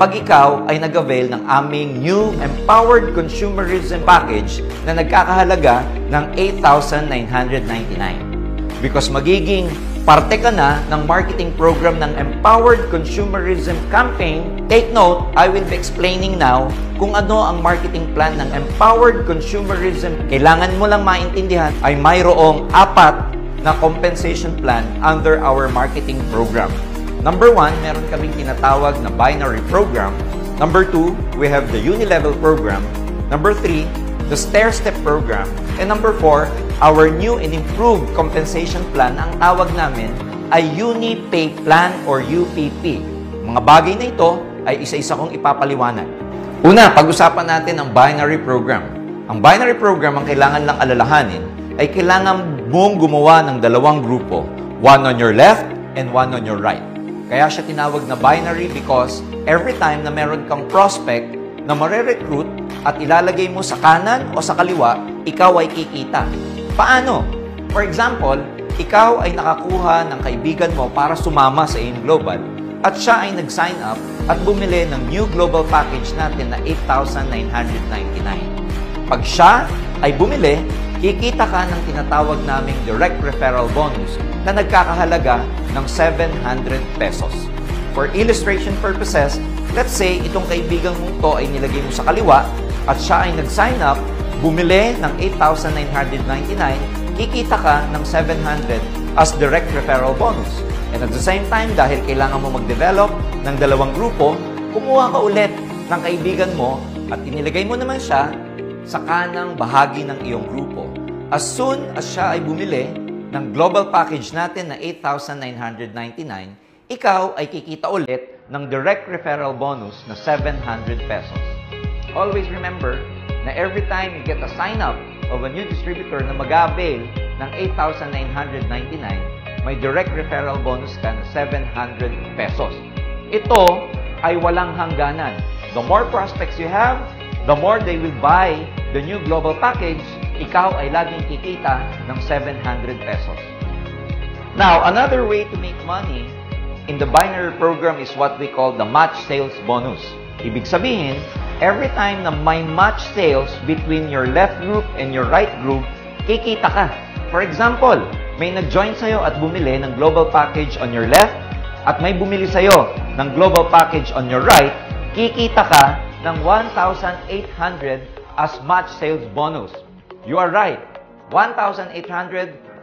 pag ikaw ay nag-avail ng aming new Empowered Consumerism Package na nagkakahalaga ng 8,999. Because magiging parte ka na ng marketing program ng Empowered Consumerism Campaign, take note, I will be explaining now kung ano ang marketing plan ng Empowered Consumerism. Kailangan mo lang maintindihan ay mayroong 4 na compensation plan under our marketing program. Number 1, meron kaming tinatawag na binary program. Number 2, we have the unilevel program. Number 3, the stair-step program. And number 4, our new and improved compensation plan. Ang tawag namin ay UniPay Plan or UPP. Mga bagay na ito ay isa-isa kong ipapaliwanag. Una, pag-usapan natin ang binary program. Ang binary program, ang kailangan lang alalahanin, ay kailangan mong gumawa ng 2 grupo. One on your left and one on your right. Kaya siya tinawag na binary because every time na meron kang prospect na mare-recruit at ilalagay mo sa kanan o sa kaliwa, ikaw ay kikita. Paano? For example, ikaw ay nakakuha ng kaibigan mo para sumama sa AIM Global at siya ay nag-sign up at bumili ng new global package natin na 8,999. Pag siya ay bumili, kikita ka ng tinatawag naming direct referral bonus na nagkakahalaga ng 700 pesos. For illustration purposes, let's say itong kaibigan mong to ay nilagay mo sa kaliwa at siya ay nag-sign up, bumili ng 8,999, kikita ka ng 700 as direct referral bonus. And at the same time, dahil kailangan mo mag-develop ng 2 grupo, kumuha ka ulit ng kaibigan mo at inilagay mo naman siya sa kanang bahagi ng iyong grupo. As soon as siya ay bumili ng global package natin na 8,999, ikaw ay kikita ulit ng direct referral bonus na 700 pesos. Always remember na every time you get a sign-up of a new distributor na mag-avail ng 8,999, may direct referral bonus ka na 700 pesos. Ito ay walang hangganan. The more prospects you have, the more they will buy the new global package, ikaw ay laging kikita ng 700 pesos. Now, another way to make money in the binary program is what we call the match sales bonus. Ibig sabihin, every time na may match sales between your left group and your right group, kikita ka. For example, may nag-join sa'yo at bumili ng global package on your left at may bumili sa'yo ng global package on your right, kikita ka ng 1,800 as match sales bonus. You are right. 1,800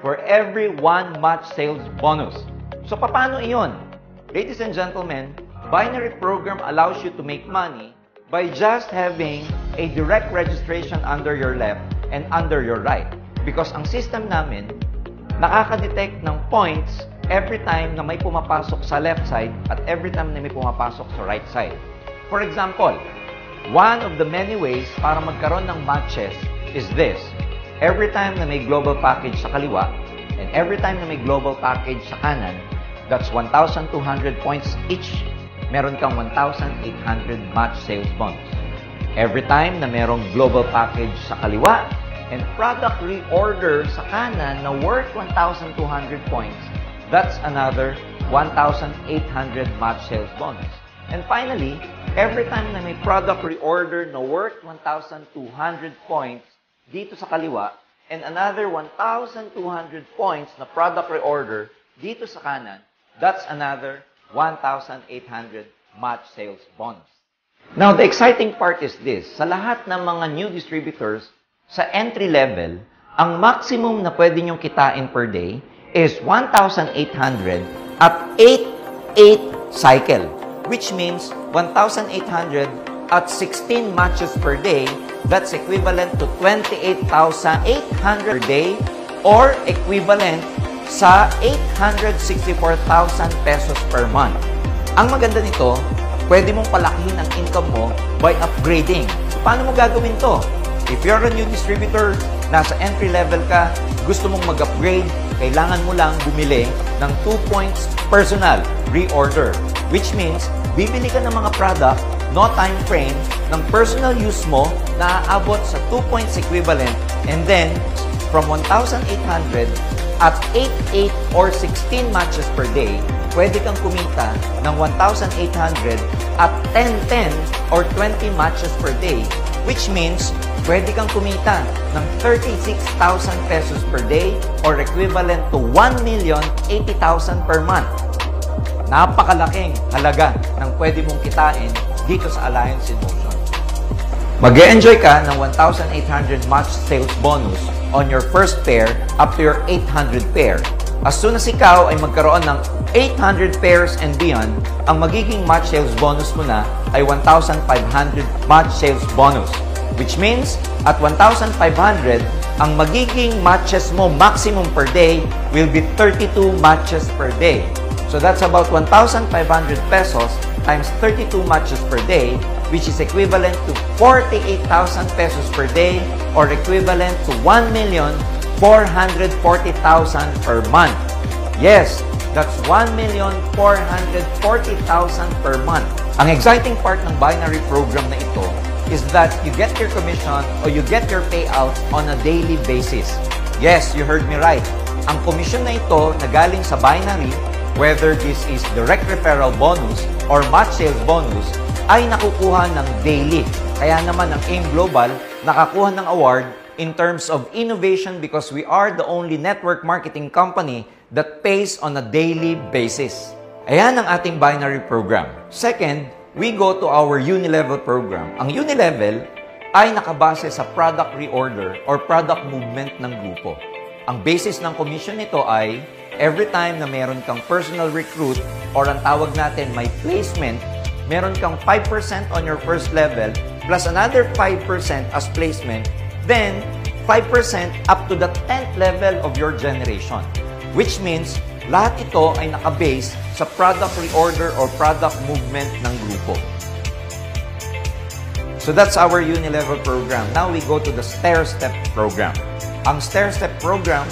for every 1 match sales bonus. So, paano iyon? Ladies and gentlemen, binary program allows you to make money by just having a direct registration under your left and under your right. Because ang system namin, nakaka-detect ng points every time na may pumapasok sa left side at every time na may pumapasok sa right side. For example, one of the many ways para magkaroon ng matches is this. Every time na may global package sa kaliwa and every time na may global package sa kanan, that's 1,200 points each. Meron kang 1,800 match sales bonus. Every time na merong global package sa kaliwa and product reorder sa kanan na worth 1,200 points, that's another 1,800 match sales bonus. And finally, every time na may product reorder na worth 1,200 points dito sa kaliwa, and another 1,200 points na product reorder dito sa kanan, that's another 1,800 match sales bonus. Now, the exciting part is this. Sa lahat ng mga new distributors, sa entry level, ang maximum na pwede nyong kitain per day is 1,800 at 8 cycle, which means 1,800 at 16 matches per day. That's equivalent to 28,800 per day or equivalent sa 864,000 pesos per month. Ang maganda nito, pwede mong palakihin ang income mo by upgrading. So, paano mo gagawin to? If you're a new distributor, nasa entry level ka, gusto mong mag-upgrade, kailangan mo lang bumili ng 2 points personal reorder. Which means, bibili ka ng mga product, no time frame, ng personal use mo na aabot sa 2 points equivalent, and then, from 1,800, at 8, 8, or 16 matches per day, pwede kang kumita ng 1,800 at 10, 10, or 20 matches per day, which means pwede kang kumita ng 36,000 pesos per day or equivalent to 1,080,000 per month. Napakalaking halaga ng pwede mong kitain dito sa Alliance in Motion. Mag-e-enjoy ka ng 1,800 match sales bonus on your first pair up to your 800 pair. As soon as ikaw ay magkaroon ng 800 pairs and beyond, ang magiging match sales bonus mo na ay 1,500 match sales bonus. Which means, at 1,500, ang magiging matches mo maximum per day will be 32 matches per day. So that's about 1,500 pesos times 32 matches per day, which is equivalent to 48,000 pesos per day or equivalent to 1,440,000 per month. Yes, that's 1,440,000 per month. Ang exciting part ng binary program na ito is that you get your commission or you get your payout on a daily basis. Yes, you heard me right. Ang commission na ito na galing sa binary, whether this is direct referral bonus or match sales bonus, ay nakukuha ng daily. Kaya naman ang AIM Global nakakuha ng award in terms of innovation because we are the only network marketing company that pays on a daily basis. Ayan ang ating binary program. Second, we go to our Unilevel program. Ang Unilevel ay nakabase sa product reorder or product movement ng grupo. Ang basis ng commission nito ay every time na meron kang personal recruit or ang tawag natin may placement, meron kang 5% on your first level plus another 5% as placement, then 5% up to the 10th level of your generation. Which means, lahat ito ay nakabase sa product reorder or product movement ng grupo. So that's our Unilevel program. Now we go to the stair-step program. Ang stair-step program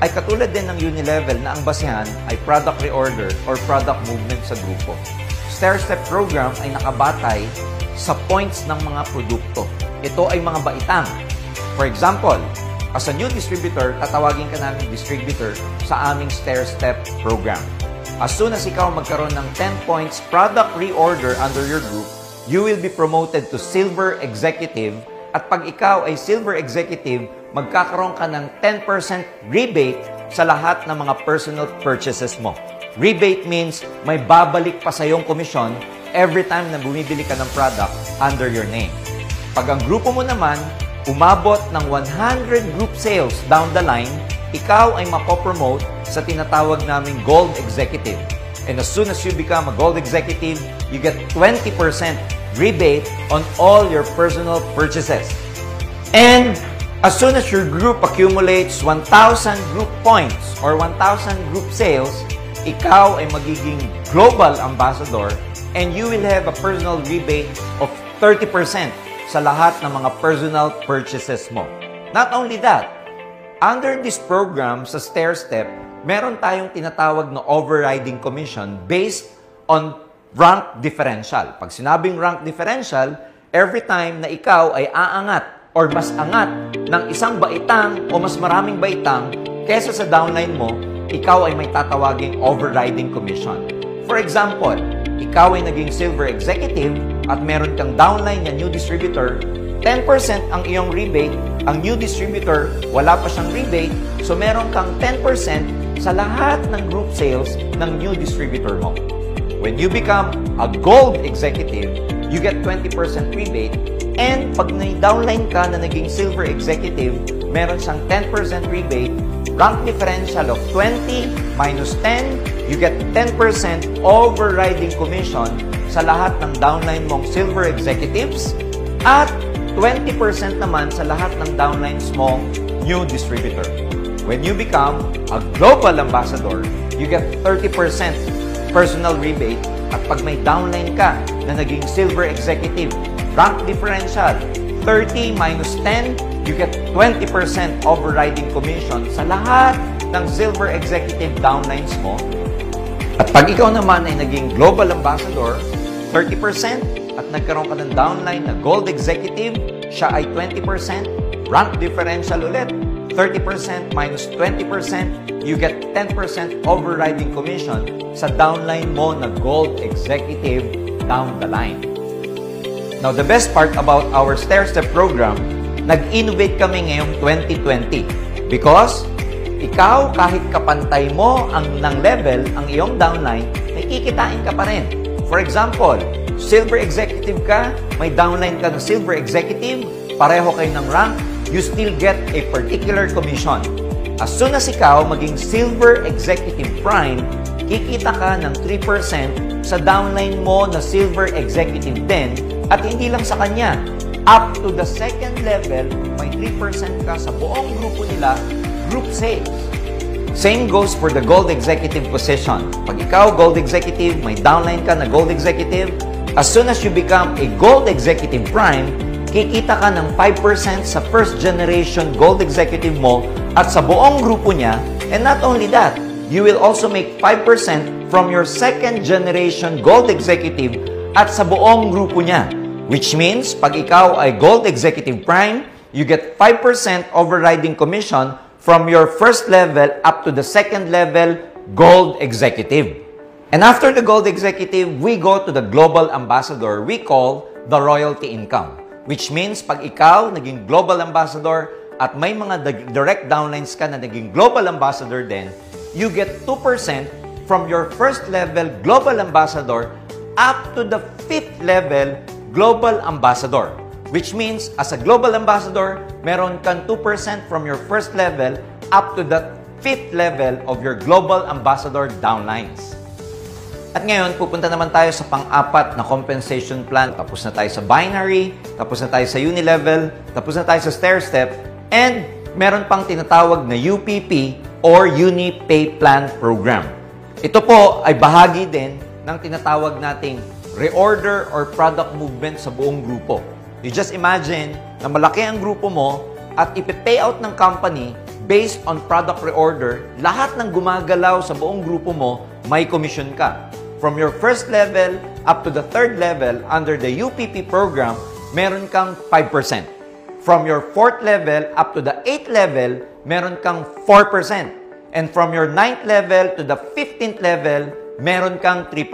ay katulad din ng Unilevel na ang basehan ay product reorder or product movement sa grupo. Stair-step program ay nakabatay sa points ng mga produkto. Ito ay mga baitang. For example, as a new distributor, tatawagin ka namin distributor sa aming stair-step program. As soon as ikaw magkaroon ng 10 points product reorder under your group, you will be promoted to Silver Executive at pag ikaw ay Silver Executive, magkakaroon ka ng 10% rebate sa lahat ng mga personal purchases mo. Rebate means may babalik pa sa iyong komisyon every time na bumibili ka ng product under your name. Pag ang grupo mo naman, umabot ng 100 group sales down the line, ikaw ay mapopromote sa tinatawag naming Gold Executive. And as soon as you become a Gold Executive, you get 20% rebate on all your personal purchases. And as soon as your group accumulates 1,000 group points or 1,000 group sales, ikaw ay magiging Global Ambassador and you will have a personal rebate of 30% sa lahat ng mga personal purchases mo. Not only that, under this program sa stair-step, meron tayong tinatawag na overriding commission based on rank differential. Pag sinabing rank differential, every time na ikaw ay aangat or mas angat ng isang baitang o mas maraming baitang kesa sa downline mo, ikaw ay may tatawaging overriding commission. For example, ikaw ay naging Silver Executive at meron kang downline na new distributor, 10% ang iyong rebate, ang new distributor, wala pa siyang rebate, so meron kang 10% sa lahat ng group sales ng new distributor mo. When you become a Gold Executive, you get 20% rebate, and pag na-downline ka na naging Silver Executive, meron siyang 10% rebate, rank differential of 20 minus 10, you get 10% overriding commission sa lahat ng downline mong Silver Executives at 20% naman sa lahat ng downlines mong new distributor. When you become a Global Ambassador, you get 30% personal rebate at pag may downline ka na naging Silver Executive, rank differential, 30 minus 10, you get 20% overriding commission sa lahat ng Silver Executive downlines mo. At pag ikaw naman ay naging Global Ambassador, 30% at nagkaroon ka ng downline na Gold Executive, siya ay 20%, rank differential ulit, 30% minus 20%, you get 10% overriding commission sa downline mo na Gold Executive down the line. Now, the best part about our stair-step program, nag-innovate kami ngayong 2020 because ikaw, kahit kapantay mo ng level, ang iyong downline, may kikitain ka pa rin. For example, Silver Executive ka, may downline ka ng Silver Executive, pareho kayo ng rank, you still get a particular commission. As soon as ikaw maging Silver Executive Prime, kikita ka ng 3% sa downline mo na Silver Executive din, at hindi lang sa kanya. Up to the second level, may 3% ka sa buong grupo nila, group sales. Same goes for the Gold Executive position. Pag ikaw, Gold Executive, may downline ka na Gold Executive, as soon as you become a Gold Executive Prime, kikita ka ng 5% sa first generation Gold Executive mo at sa buong grupo niya. And not only that, you will also make 5% from your second generation Gold Executive at sa buong grupo niya. Which means, pag ikaw ay Gold Executive Prime, you get 5% overriding commission from your first level up to the second level Gold Executive. And after the Gold Executive, we go to the Global Ambassador we call the royalty income. Which means, pag ikaw naging Global Ambassador at may mga direct downlines ka na naging Global Ambassador din, you get 2% from your first level Global Ambassador up to the 5th level Global Ambassador. Which means, as a Global Ambassador, meron kang 2% from your first level up to the 5th level of your Global Ambassador downlines. At ngayon, pupunta naman tayo sa pang-apat na compensation plan. Tapos na tayo sa binary, tapos na tayo sa unilevel, tapos na tayo sa stair-step, and meron pang tinatawag na UPP or Uni-Pay Plan Program. Ito po ay bahagi din ng tinatawag nating reorder or product movement sa buong grupo. You just imagine na malaki ang grupo mo at ipe-payout ng company based on product reorder, lahat ng gumagalaw sa buong grupo mo, may commission ka. From your first level up to the third level under the UPP program, meron kang 5%. From your fourth level up to the 8th level, meron kang 4%. And from your 9th level to the 15th level, meron kang 3%.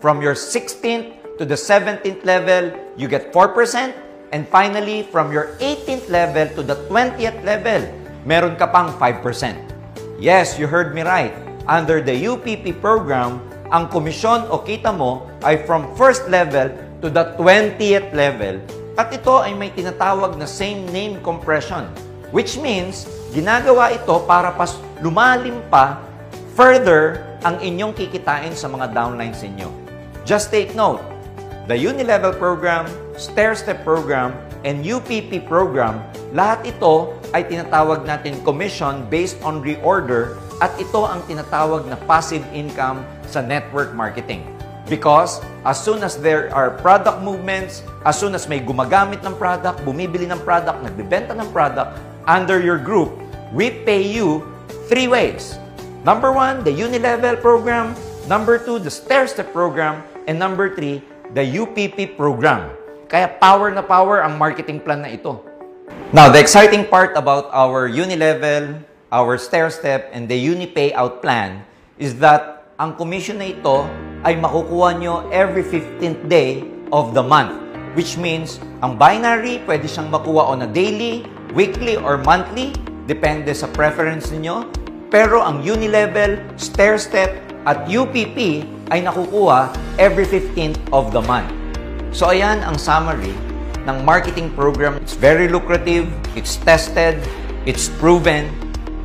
From your 16th to the 17th level, you get 4%. And finally, from your 18th level to the 20th level, meron ka pang 5%. Yes, you heard me right. Under the UPP program, ang komisyon o kita mo ay from first level to the 20th level. At ito ay may tinatawag na same name compression. Which means, ginagawa ito para pas lumalim pa further ang inyong kikitain sa mga downlines ninyo. Just take note, the Unilevel program, stair-step program, and UPP program, lahat ito ay tinatawag natin commission based on reorder at ito ang tinatawag na passive income sa network marketing. Because as soon as there are product movements, as soon as may gumagamit ng product, bumibili ng product, nagbibenta ng product, under your group, we pay you 3 ways. Number 1, the Unilevel program. Number 2, the stair-step program. And number 3, the UPP program. Kaya power na power ang marketing plan na ito. Now, the exciting part about our Unilevel, our stair-step, and the Uni-Pay Out plan is that ang commission na ito ay makukuha nyo every 15th day of the month. Which means, ang binary, pwede siyang makuha on a daily, weekly, or monthly, depende sa preference niyo. Pero ang Unilevel, stair-step, at UPP ay nakukuha every 15th of the month. So ayan ang summary ng marketing program. It's very lucrative, it's tested, it's proven,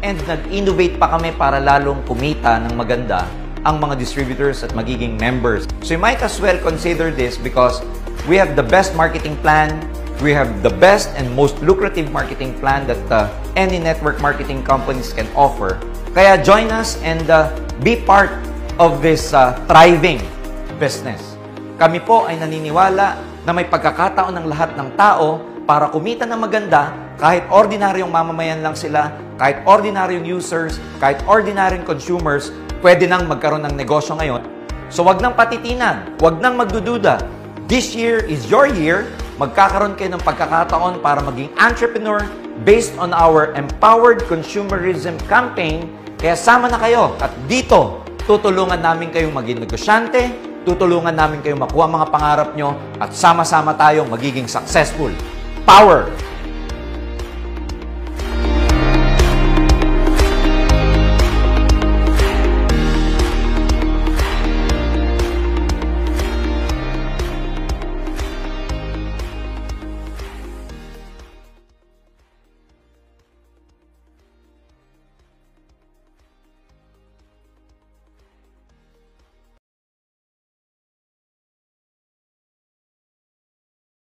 and nag-innovate pa kami para lalong kumita ng maganda ang mga distributors at magiging members. So you might as well consider this because we have the best marketing plan, we have the best and most lucrative marketing plan that any network marketing companies can offer. Kaya join us and be part of this thriving business. Kami po ay naniniwala na may pagkakataon ng lahat ng tao para kumita ng maganda kahit ordinaryong mamamayan lang sila, kahit ordinaryong users, kahit ordinaryong consumers, pwede nang magkaroon ng negosyo ngayon. So wag nang patitinan, wag nang magdududa. This year is your year. Magkakaroon kayo ng pagkakataon para maging entrepreneur, based on our Empowered Consumerism Campaign. Kaya sama na kayo at dito, tutulungan namin kayong maging negosyante, tutulungan namin kayong makuha mga pangarap nyo at sama-sama tayong magiging successful. Power!